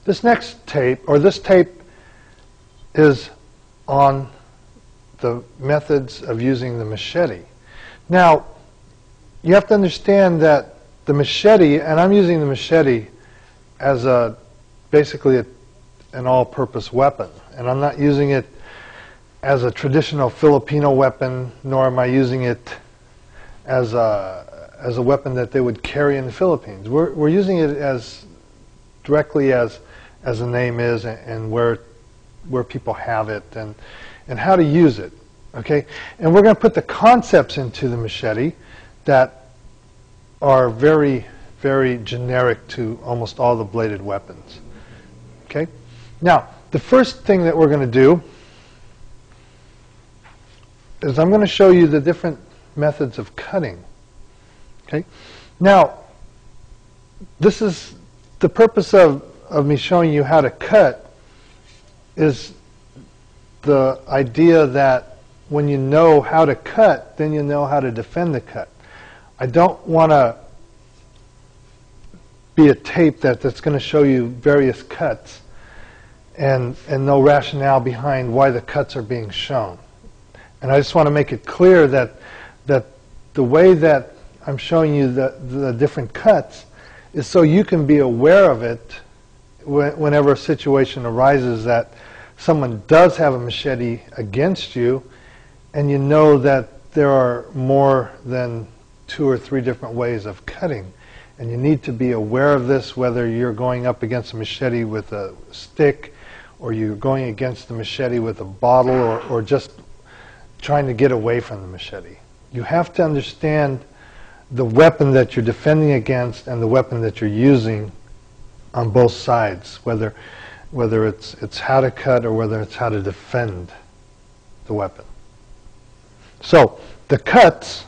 This next tape, or this tape, is on the methods of using the machete. Now, you have to understand that the machete, and I'm using the machete as basically an all-purpose weapon, and I'm not using it as a traditional Filipino weapon, nor am I using it as a weapon that they would carry in the Philippines. We're using it as directly as the name is, and where people have it, and how to use it. Okay, and we're going to put the concepts into the machete that are very, very generic to almost all the bladed weapons. Okay, now the first thing that we're going to do is I'm going to show you the different methods of cutting. Okay, now this is the purpose of me showing you how to cut, is the idea that when you know how to cut, then you know how to defend the cut. I don't want to be a tape that's going to show you various cuts and no rationale behind why the cuts are being shown. And I just want to make it clear that the way that I'm showing you the different cuts is so you can be aware of it whenever a situation arises that someone does have a machete against you, and you know that there are more than 2 or 3 different ways of cutting. And you need to be aware of this, whether you're going up against a machete with a stick, or you're going against the machete with a bottle, or just trying to get away from the machete. You have to understand the weapon that you're defending against and the weapon that you're using on both sides, whether it's how to cut or whether it's how to defend the weapon. So, the cuts,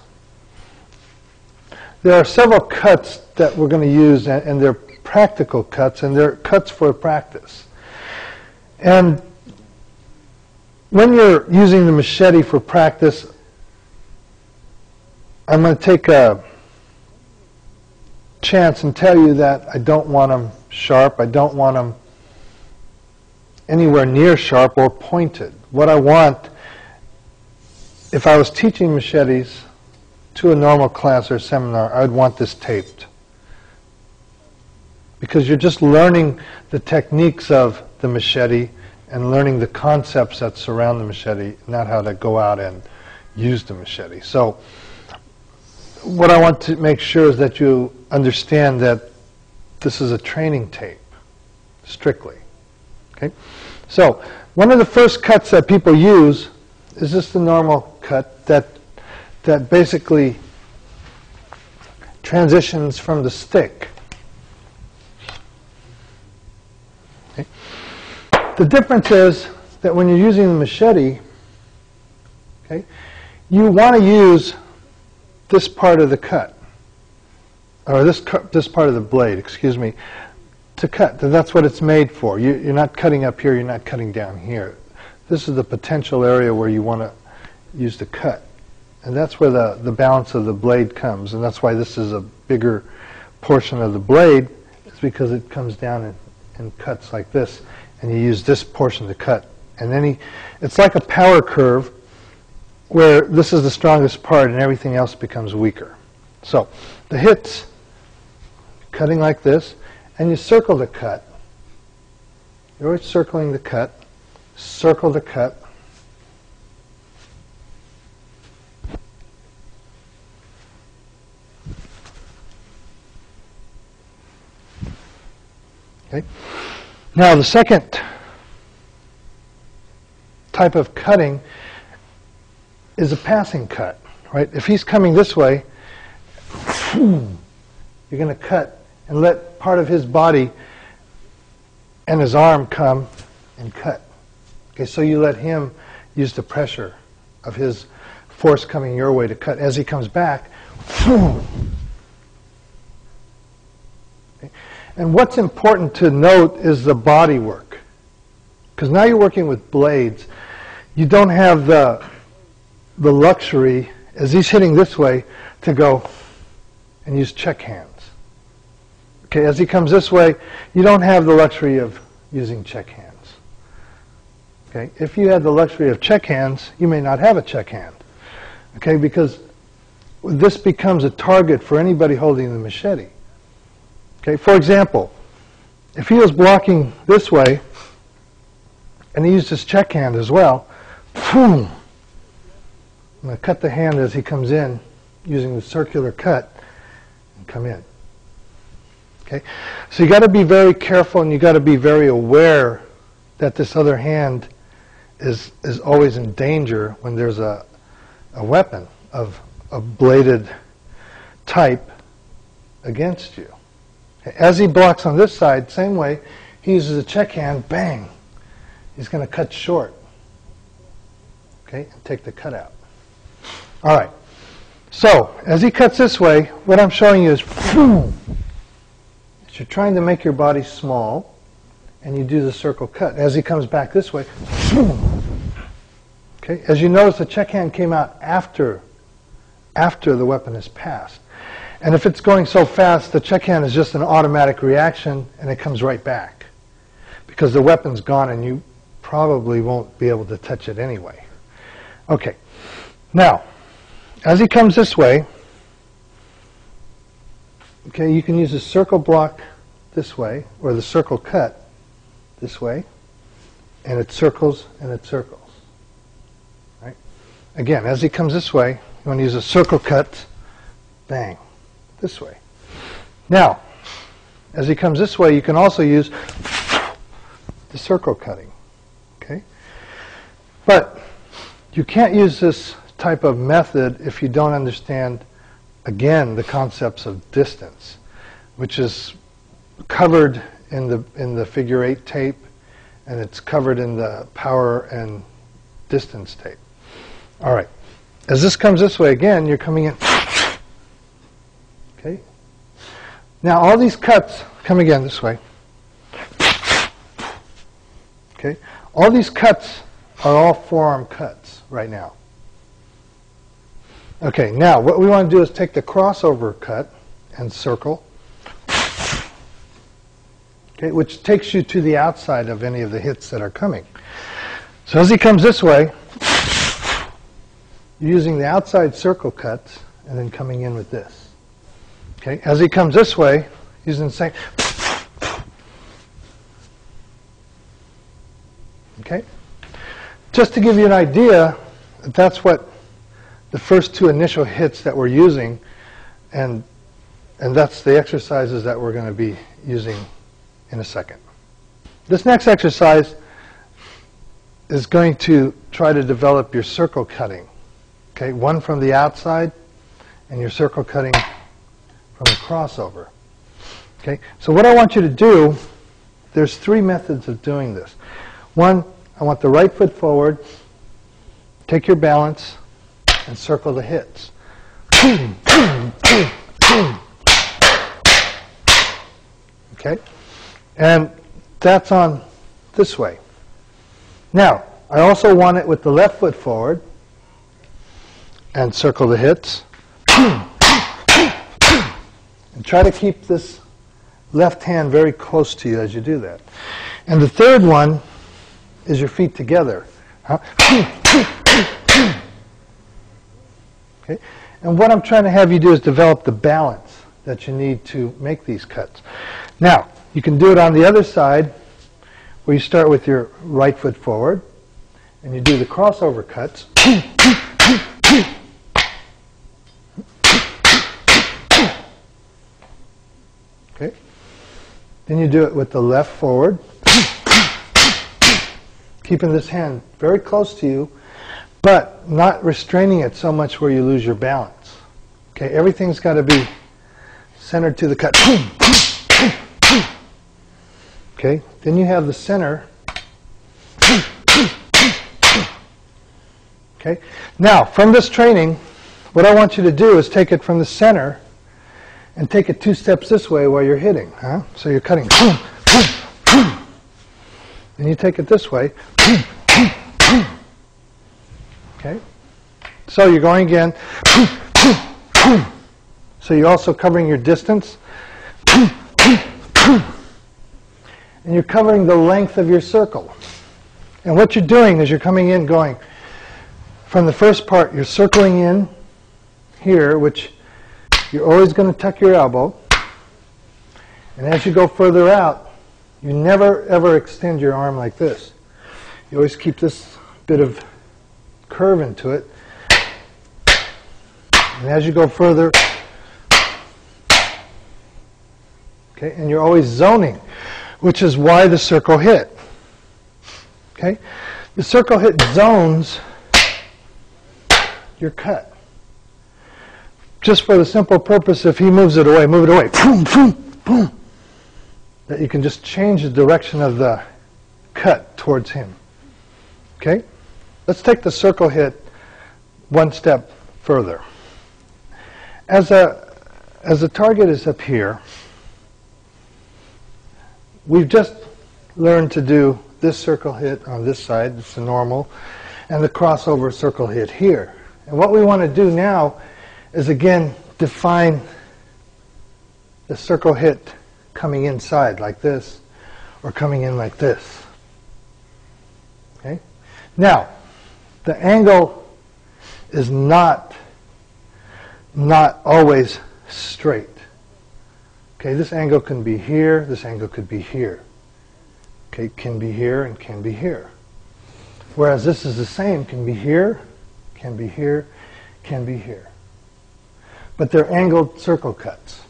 there are several cuts that we're going to use, and they're practical cuts, and they're cuts for practice. And when you're using the machete for practice, I'm going to take a chance and tell you that I don't want them sharp. I don't want them anywhere near sharp or pointed. What I want, if I was teaching machetes to a normal class or seminar, I would want this taped. Because you're just learning the techniques of the machete and learning the concepts that surround the machete, not how to go out and use the machete. So what I want to make sure is that you understand that this is a training tape, strictly. Okay? So one of the first cuts that people use is just the normal cut that basically transitions from the stick. Okay? The difference is that when you're using the machete, okay, you want to use this part of the cut, or this part of the blade, excuse me, to cut. That's what it's made for. You're not cutting up here, you're not cutting down here. This is the potential area where you want to use the cut. And that's where the balance of the blade comes. And that's why this is a bigger portion of the blade. It's because it comes down and cuts like this. And you use this portion to cut. And then it's like a power curve where this is the strongest part and everything else becomes weaker. So the hits, cutting like this, and you circle the cut. You're always circling the cut. Circle the cut. Okay. Now the second type of cutting is a passing cut, right? If he's coming this way, you're going to cut and let part of his body and his arm come and cut. Okay, so you let him use the pressure of his force coming your way to cut. As he comes back, okay. And what's important to note is the body work. Because now you're working with blades. You don't have the luxury, as he's hitting this way, to go and use check hands. Okay, as he comes this way, you don't have the luxury of using check hands. Okay? If you had the luxury of check hands, you may not have a check hand. Okay? Because this becomes a target for anybody holding the machete. Okay? For example, if he was blocking this way, and he used his check hand as well, boom! I'm going to cut the hand as he comes in using the circular cut and come in. Okay? So you got to be very careful, and you got to be very aware that this other hand is always in danger when there's a weapon of a bladed type against you. Okay? As he blocks on this side, same way, he uses a check hand, bang! He's going to cut short. Okay? And take the cut out. All right. So, as he cuts this way, what I'm showing you is, boom! You're trying to make your body small, and you do the circle cut. As he comes back this way, boom! Okay? As you notice, the check hand came out after the weapon is passed. And if it's going so fast, the check hand is just an automatic reaction, and it comes right back. Because the weapon's gone, and you probably won't be able to touch it anyway. Okay. Now, as he comes this way, okay, you can use a circle block this way, or the circle cut this way, and it circles and it circles. Right? Again, as he comes this way, you want to use a circle cut, bang, this way. Now, as he comes this way, you can also use the circle cutting. Okay? But you can't use this type of method if you don't understand, again, the concepts of distance, which is covered in the figure 8 tape, and it's covered in the power and distance tape. All right. As this comes this way again, you're coming in. Okay. Now all these cuts come again this way. Okay. All these cuts are all forearm cuts right now. Okay, now what we want to do is take the crossover cut and circle, okay, which takes you to the outside of any of the hits that are coming. So as he comes this way, you're using the outside circle cuts and then coming in with this. Okay, as he comes this way, using the same. Okay, just to give you an idea, that's what the first two initial hits that we're using, and that's the exercises that we're going to be using in a second. This next exercise is going to try to develop your circle cutting. Okay, one from the outside, and your circle cutting from the crossover. Okay, so what I want you to do, there's 3 methods of doing this. One, I want the right foot forward, take your balance, and circle the hits. Okay? And that's on this way. Now, I also want it with the left foot forward and circle the hits. And try to keep this left hand very close to you as you do that. And the third one is your feet together. Okay? And what I'm trying to have you do is develop the balance that you need to make these cuts. Now, you can do it on the other side, where you start with your right foot forward, and you do the crossover cuts. Okay? Then you do it with the left forward, keeping this hand very close to you, but not restraining it so much where you lose your balance. Okay, everything's got to be centered to the cut. Okay, then you have the center. Okay, now from this training, what I want you to do is take it from the center and take it 2 steps this way while you're hitting. So you're cutting. Then you take it this way. Okay? So you're going again. So you're also covering your distance. and you're covering the length of your circle. And what you're doing is you're coming in going from the first part, you're circling in here, which you're always going to tuck your elbow. And as you go further out, you never ever extend your arm like this. You always keep this bit of curve into it. And as you go further, okay, and you're always zoning, which is why the circle hit. Okay? The circle hit zones your cut. Just for the simple purpose, if he moves it away, move it away. Boom, boom, boom. That you can just change the direction of the cut towards him. Okay? Let's take the circle hit one step further. As the target is up here, we've just learned to do this circle hit on this side, it's the normal, and the crossover circle hit here. And what we want to do now is again define the circle hit coming inside like this, or coming in like this. Okay? Now, the angle is not always straight. Okay, this angle can be here, this angle could be here. Okay, can be here and can be here. Whereas this is the same, can be here, can be here, can be here. But they're angled circle cuts.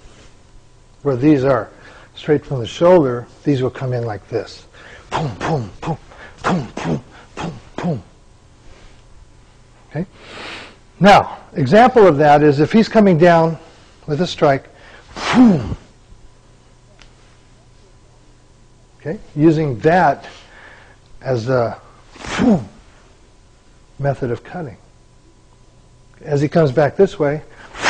Where these are straight from the shoulder, these will come in like this. Boom, boom, boom, boom, boom, boom, boom. Okay? Now, example of that is if he's coming down with a strike, boom. Okay? Using that as a boom method of cutting. As he comes back this way,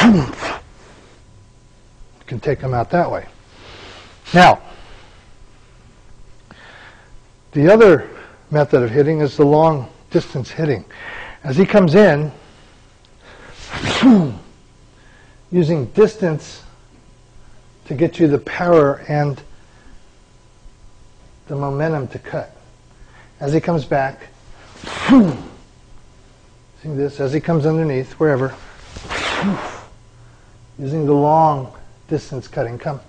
boom, you can take him out that way. Now, the other method of hitting is the long distance hitting. As he comes in, boom, using distance to get you the power and the momentum to cut. As he comes back, boom, see this, as he comes underneath, wherever, boom, using the long distance cutting, come.